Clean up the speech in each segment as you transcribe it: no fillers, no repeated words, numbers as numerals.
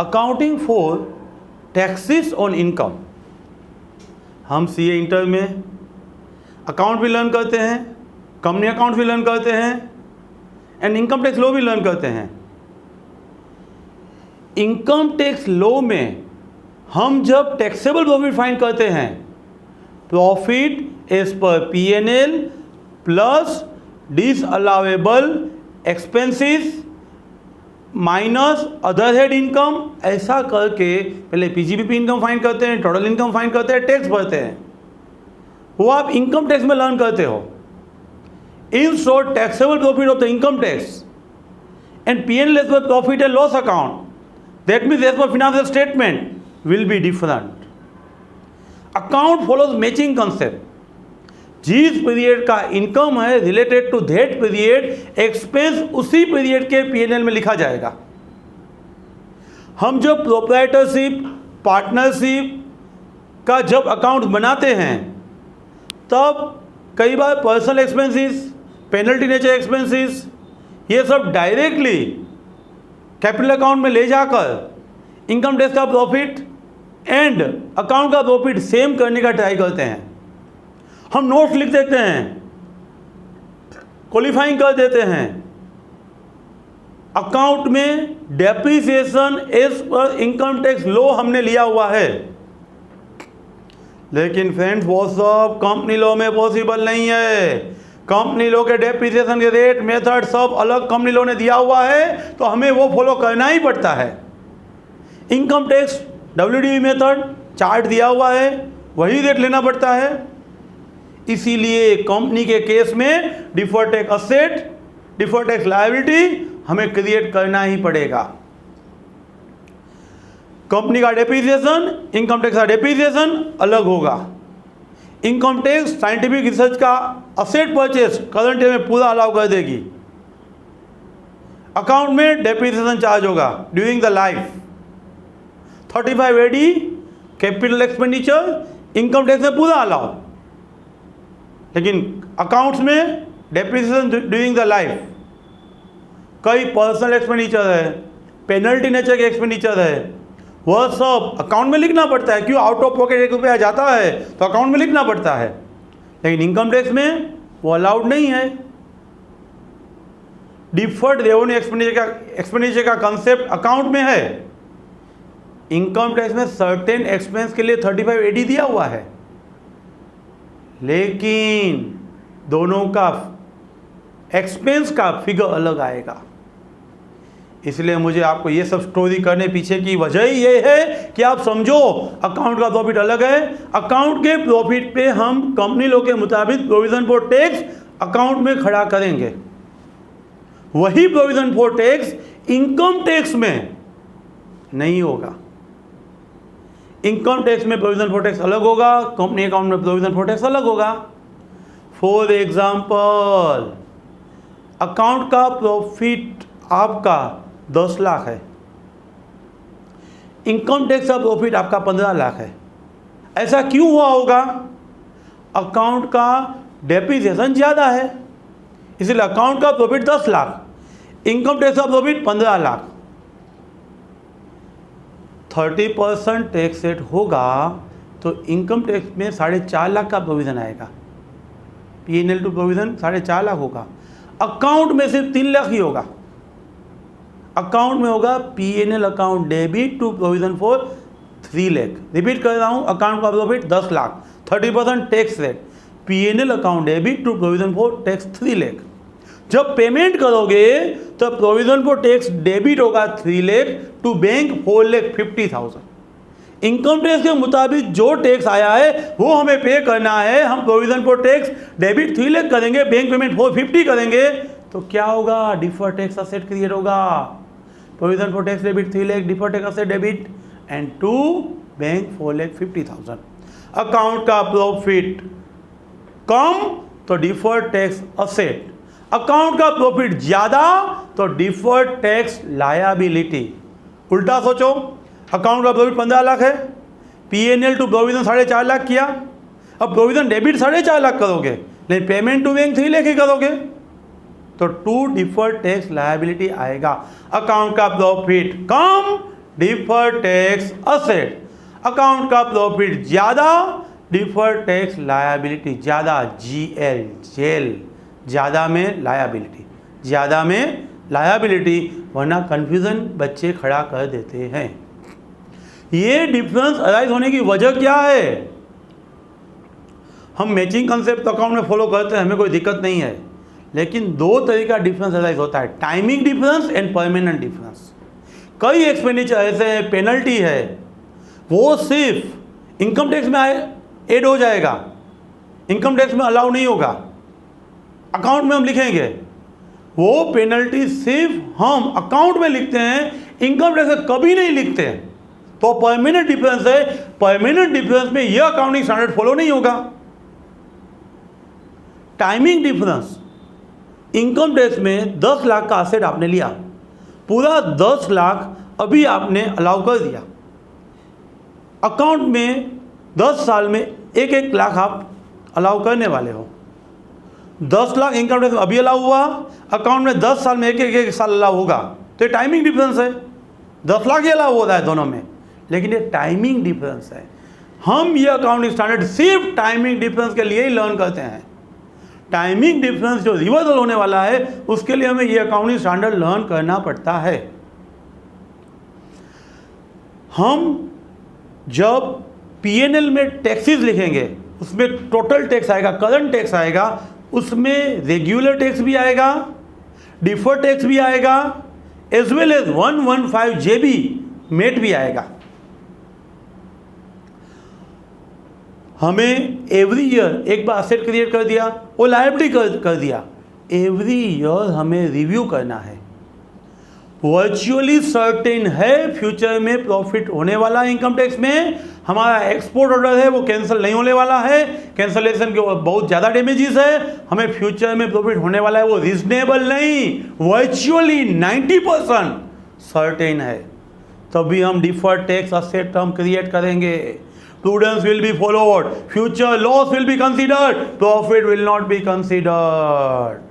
Accounting for taxes on income. हम CA inter में account भी लर्न करते हैं, कंपनी अकाउंट भी लर्न करते हैं एंड इनकम टैक्स लॉ भी लर्न करते हैं। इनकम टैक्स लॉ में हम जब टैक्सेबल प्रॉफिट फाइंड करते हैं, profit as per PNL plus disallowable expenses minus other head income, ऐसा करके पहले पीजीबीपी इनकम फाइंड करते हैं, टोटल इनकम फाइंड करते हैं, टैक्स भरते हैं। वो आप इनकम टैक्स में लर्न करते हो। In short, taxable profit of the income tax and PNL as per profit and loss account, that means as per financial statement, will be different. Account follows matching concept. जिस period का income है related to that period, expense उसी period के PNL में लिखा जाएगा। हम जब प्रोप्राइटरशिप, पार्टनरशिप का जब अकाउंट बनाते हैं, तब कई बार personal expenses, penalty nature expenses, ये सब डायरेक्टली कैपिटल अकाउंट में ले जाकर इनकम टैक्स का प्रॉफिट एंड अकाउंट का प्रॉफिट सेम करने का ट्राई करते हैं। हम नोट्स लिख देते हैं, क्वालिफाइंग कर देते हैं। अकाउंट में depreciation as per income tax law हमने लिया हुआ है, लेकिन फ्रेंड्स वो सब कंपनी लॉ में पॉसिबल नहीं है। कंपनी लॉ के डेप्रिसिएशन के रेट, मेथड सब अलग कंपनी लॉ ने दिया हुआ है, तो हमें वो फॉलो करना ही पड़ता है। Income tax WDV method chart दिया हुआ है, वही रेट लेना पड़ता है। इसीलिए कंपनी के केस में deferred tax asset, deferred tax liability हमें क्रिएट करना ही पड़ेगा। कंपनी का डेप्रिसिएशन, इनकम टैक्स का डेप्रिसिएशन अलग होगा। इनकम टैक्स साइंटिफिक रिसर्च का असेट परचेस करंट ईयर में पूरा अलाउ कर देगी। अकाउंट में डेप्रिसिएशन चार्ज होगा during the life. 35 AD capital expenditure income tax में पूरा अलाउ, लेकिन अकाउंट्स में डेप्रिसिएशन ड्यूरिंग द लाइफ। कई पर्सनल एक्सपेंडिचर है, पेनल्टी नेचर के एक्सपेंडिचर है, वह सब अकाउंट में लिखना पड़ता है। क्यों? आउट ऑफ पॉकेट 1 रुपया जाता है तो अकाउंट में लिखना पड़ता है, लेकिन इनकम टैक्स में वो अलाउड नहीं है। डिफर्ड रेवेन्यू एक्सपेंडिचर का कंसेप्ट अकाउंट में है। इनकम टैक्स में सर्टेन एक्सपेंस के लिए 35 AD दिया हुआ है, लेकिन दोनों का एक्सपेंस का फिगर अलग आएगा। इसलिए मुझे आपको ये सब स्टोरी करने पीछे की वजह ही ये है कि आप समझो अकाउंट का प्रॉफिट अलग है। अकाउंट के प्रॉफिट पे हम कंपनी लॉ के मुताबिक प्रोविजन फॉर टैक्स अकाउंट में खड़ा करेंगे। वही provision for tax income tax में नहीं होगा। इनकम टैक्स में प्रोविजन फॉर टैक्स अलग होगा, कंपनी अकाउंट में प्रोविजन फॉर टैक्स अलग होगा। फॉर एग्जाम्पल, अकाउंट का प्रॉफिट आपका 10 लाख है, इनकम टैक्स का प्रॉफिट आपका 15 लाख है। ऐसा क्यों हुआ होगा? अकाउंट का डेप्रिसिएशन ज़्यादा है, इसलिए अकाउंट का प्रॉफिट 10 लाख, इनकम टैक्स का प्रॉफिट 15 लाख। 30% टैक्स रेट होगा तो इनकम टैक्स में 4.5 लाख का प्रोविज़न आएगा। पीएनएल टू प्रोविज़न 4.5 लाख होगा। अकाउंट में सिर्फ 3 लाख ही होगा। अकाउंट में होगा PNL account debit to provision for 3 lakh. Repeat कर रहा हूँ, अकाउंट का profit 10 lakh, 30% tax rate, PNL account debit to provision for tax 3 lakh. जब पेमेंट करोगे तो प्रोविजन फॉर टैक्स डेबिट होगा 3 lakh to bank 4,50,000। Income tax के मुताबिक जो टैक्स आया है वो हमें पे करना है। हम provision for tax debit 3 lakh करेंगे, बैंक पेमेंट 450 करेंगे, तो क्या होगा? डिफर्ड टैक्स असेट क्रिएट होगा। Provision for tax debit 3 lakh, deferred tax asset debit and to bank 4,50,000। Account का प्रॉफिट कम तो डिफर्ड टैक्स असेट, अकाउंट का प्रॉफिट ज्यादा तो डिफर्ड टैक्स लायबिलिटी। उल्टा सोचो, अकाउंट का प्रॉफिट 15 लाख है, पीएनएल टू प्रोविजन 4.5 लाख किया, अब प्रोविजन डेबिट 4.5 लाख करोगे, लेकिन पेमेंट टू बैंक 3 लाख ही करोगे, तो टू डिफर्ड टैक्स लायबिलिटी आएगा। अकाउंट का प्रॉफिट कम, डिफर्ड टैक्स असेट, अकाउंट का प्रॉफिट ज़्यादा, डिफर्ड टैक्स लायबिलिटी ज़्यादा, जीएल जेल, ज़्यादा में लायबिलिटी, ज़्यादा में लायबिलिटी, वरना कन्फ्यूज़न बच्चे खड़ा कर देते हैं। ये डिफरेंस अराइज होने की वजह क्या है? हम मैचिंग कंसेप्ट अकाउंट में फॉलो करते हैं, हमें कोई दिक्कत नहीं है, लेकिन दो तरह का डिफरेंस अराइज होता है, timing difference and permanent difference. कई एक्सपेंडिचर ऐसे हैं, पेनल्टी है, वो सिर्फ इनकम टैक्स में ऐड हो जाएगा, इनकम टैक्स में अलाउ नहीं होगा, अकाउंट में हम लिखेंगे, वो पेनल्टी सिर्फ हम अकाउंट में लिखते हैं, इनकम टैक्स में कभी नहीं लिखते हैं। तो परमानेंट डिफरेंस है, परमानेंट डिफरेंस में यह अकाउंटिंग स्टैंडर्ड फॉलो नहीं होगा। टाइमिंग डिफरेंस, इनकम टैक्स में 10 लाख का असेट आपने लिया, पूरा 10 लाख अभी आपने अलाउ कर दिया, अकाउंट में 10 साल में 1-1 लाख आप अलाउ करने वाले हो। 10 लाख इनकम टैक्स में अभी अलाउ हुआ, अकाउंट में 10 साल में 1-1 साल अलाउ होगा, तो ये टाइमिंग डिफरेंस है। 10 लाख ही अलाउ हो रहा है दोनों में, लेकिन ये टाइमिंग डिफरेंस है। हम ये अकाउंटिंग स्टैंडर्ड सिर्फ टाइमिंग डिफरेंस के लिए ही लर्न करते हैं। टाइमिंग डिफरेंस जो रिवर्सल होने वाला है, उसके लिए हमें ये अकाउंटिंग स्टैंडर्ड लर्न करना पड़ता है। हम जब पीएनएल में टैक्सेस लिखेंगे, उसमें टोटल टैक्स आएगा, करंट टैक्स आएगा, उसमें रेगुलर टैक्स भी आएगा, डिफर्ड टैक्स भी आएगा, as well as 115JB met भी आएगा। हमें एवरी ईयर एक बार असेट क्रिएट कर दिया, वो लायबिलिटी कर दिया, एवरी ईयर हमें रिव्यू करना है। वर्चुअली सर्टेन है फ्यूचर में प्रॉफिट होने वाला है इनकम टैक्स में, हमारा एक्सपोर्ट ऑर्डर है वो कैंसिल नहीं होने वाला है, कैंसिलेशन के बहुत ज़्यादा डैमेजेस है, हमें फ्यूचर में प्रॉफिट होने वाला है वो रीजनेबल नहीं, वर्चुअली 90% सर्टेन है, तभी हम deferred tax asset term create करेंगे। Prudence will be followed, future loss will be considered, profit will not be considered.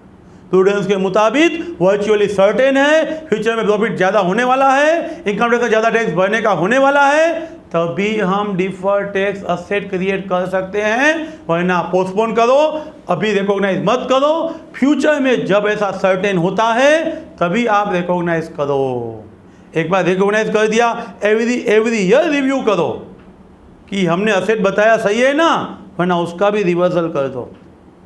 Prudence के मुताबिक वर्चुअली सर्टेन है, फ्यूचर में प्रॉफिट ज़्यादा होने वाला है, इनकम टैक्स का ज़्यादा टैक्स भरने का होने वाला है, तभी हम डिफर्ड टैक्स असेट क्रिएट कर सकते हैं, वरना पोस्टपोन करो, अभी रिकॉग्नाइज मत करो, फ्यूचर में जब ऐसा सर्टेन होता है तभी आप रिकॉग्नाइज करो। एक बार रिकॉग्नाइज कर दिया, एवरी ईयर रिव्यू करो कि हमने असेट बताया सही है ना, वरना उसका भी रिवर्सल कर दो।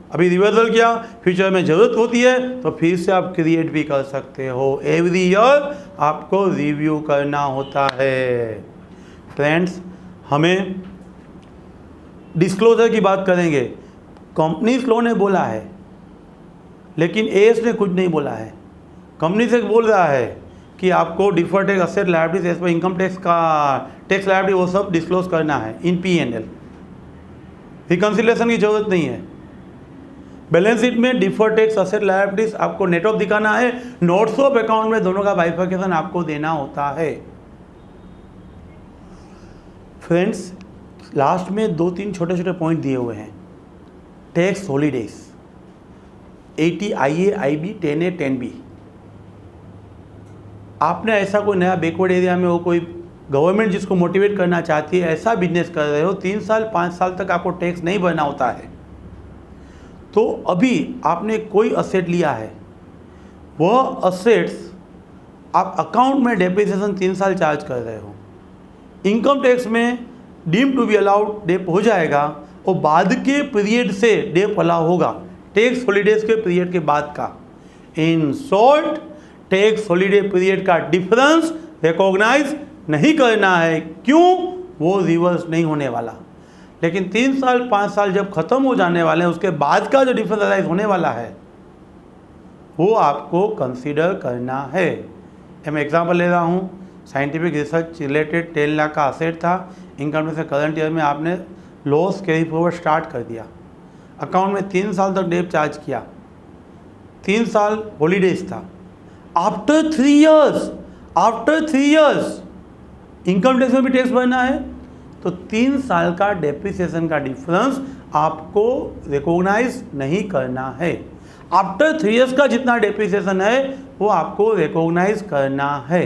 अभी रिवर्सल किया, फ्यूचर में ज़रूरत होती है तो फिर से आप क्रिएट भी कर सकते हो। एवरी ईयर आपको रिव्यू करना होता है। फ्रेंड्स, हमें डिस्क्लोजर की बात करेंगे। कंपनीज लॉ ने बोला है, लेकिन एएस ने कुछ नहीं बोला है। कंपनी से बोल रहा है कि आपको deferred tax asset liabilities as per income tax का टैक्स लायबिलिटी वो सब डिस्क्लोज करना है इन पीएनएल। रिकंसिलेशन की जरूरत नहीं है। बैलेंस शीट में डिफर्ड टैक्स असेट लायबिलिटीज आपको नेट ऑफ दिखाना है, नोट्स ऑफ अकाउंट में दोनों का बाइफर्केशन आपको देना होता है। फ्रेंड्स, लास्ट में 2-3 छोटे छोटे पॉइंट दिए हुए हैं। Tax holidays 80 IA IB 10A 10B। आपने ऐसा कोई नया बैकवर्ड एरिया में हो, कोई गवर्नमेंट जिसको मोटिवेट करना चाहती है, ऐसा बिजनेस कर रहे हो, 3 साल 5 साल तक आपको टैक्स नहीं भरना होता है, तो अभी आपने कोई असेट लिया है, वह असेट्स आप अकाउंट में डेप्रिसिएशन 3 साल चार्ज कर रहे हो, इनकम टैक्स में deem to be allowed dep हो जाएगा और बाद के पीरियड से डेप अलाउ होगा, टैक्स हॉलीडेज के पीरियड के बाद का। In short, tax holiday period का डिफरेंस रिकॉग्नाइज नहीं करना है। क्यों? वो रिवर्स नहीं होने वाला। लेकिन 3 साल 5 साल जब ख़त्म हो जाने वाले हैं, उसके बाद का जो डिफरेंस अराइज होने वाला है वो आपको कंसीडर करना है। मैं एग्जांपल ले रहा हूँ, साइंटिफिक रिसर्च रिलेटेड 10 लाख का असेट था, इनकम टैक्स से करंट ईयर में आपने लॉस कैरी फॉरवर्ड स्टार्ट कर दिया, अकाउंट में 3 साल तक डेप चार्ज किया, 3 साल हॉलीडेज था। आफ्टर 3 इयर्स इनकम टैक्स में भी टैक्स भरना है, तो 3 साल का डेप्रिसिएशन का डिफरेंस आपको रिकॉग्नाइज नहीं करना है। आफ्टर 3 इयर्स का जितना डेप्रिसिएशन है वो आपको रिकॉग्नाइज करना है।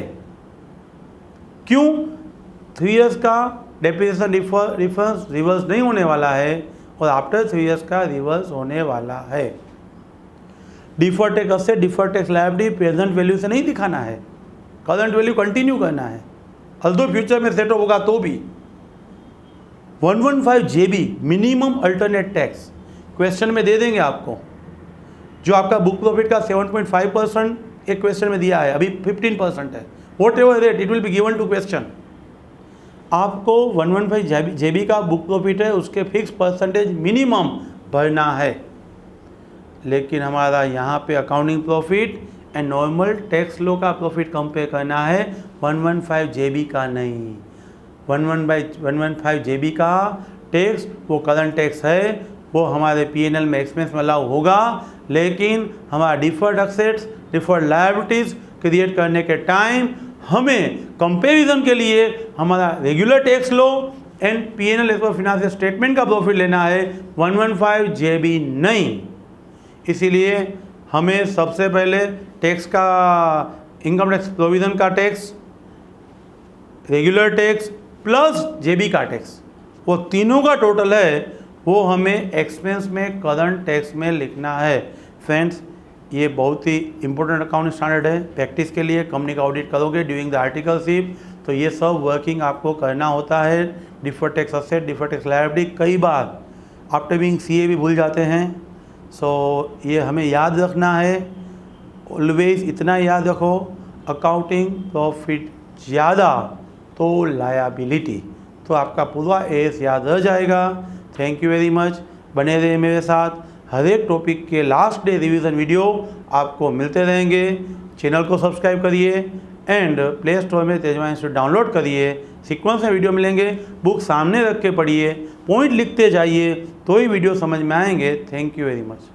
क्यों? 3 इयर्स का डेप्रिसिएशन रिवर्स नहीं होने वाला है और आफ्टर 3 इयर्स का रिवर्स होने वाला है। Deferred tax asset, deferred tax liability present value से नहीं दिखाना है, करंट वैल्यू कंटिन्यू करना है, अल्दो फ्यूचर में सेट होगा तो भी। 115 JB minimum alternate tax question में दे देंगे आपको, जो आपका बुक प्रॉफिट का 7.5% एक क्वेश्चन में दिया है, अभी 15% है, whatever rate it will be given to question. आपको 115 JB का बुक प्रॉफिट है, उसके फिक्स परसेंटेज मिनिमम भरना है। लेकिन हमारा यहाँ पे accounting profit and normal tax law का प्रॉफिट कंपेयर करना है, 115 JB का नहीं। 115 JB का टैक्स वो करंट टैक्स है, वो हमारे P&L में एक्सपेंस में अलाउ होगा, लेकिन हमारा deferred assets, deferred liabilities create करने के टाइम हमें कंपैरिजन के लिए हमारा regular tax law and P&L as per financial statement का प्रॉफिट लेना है, 115 JB नहीं। इसीलिए हमें सबसे पहले टैक्स का, इनकम टैक्स प्रोविज़न का tax, regular tax plus JB का टैक्स, वो तीनों का टोटल है, वो हमें एक्सपेंस में करंट टैक्स में लिखना है। फ्रेंड्स, ये बहुत ही इंपॉर्टेंट अकाउंटिंग स्टैंडर्ड है। प्रैक्टिस के लिए कंपनी का ऑडिट करोगे ड्यूरिंग द आर्टिकलशिप, तो ये सब वर्किंग आपको करना होता है। Deferred tax asset, deferred tax liability कई बार आफ्टर बीइंग CA भी भूल जाते हैं। सो ये हमें याद रखना है, ऑलवेज इतना याद रखो, अकाउंटिंग प्रॉफिट ज़्यादा तो लायबिलिटी, तो आपका पूरा एस याद रह जाएगा। थैंक यू वेरी मच, बने रहे मेरे साथ, हर एक टॉपिक के लास्ट डे रिवीजन वीडियो आपको मिलते रहेंगे। चैनल को सब्सक्राइब करिए एंड प्ले स्टोर में तेजवा इंस्टीट्यूट डाउनलोड करिए, सीक्वेंस में वीडियो मिलेंगे, बुक सामने रख के पढ़िए, पॉइंट लिखते जाइए, तो ही वीडियो समझ में आएंगे। Thank you very much.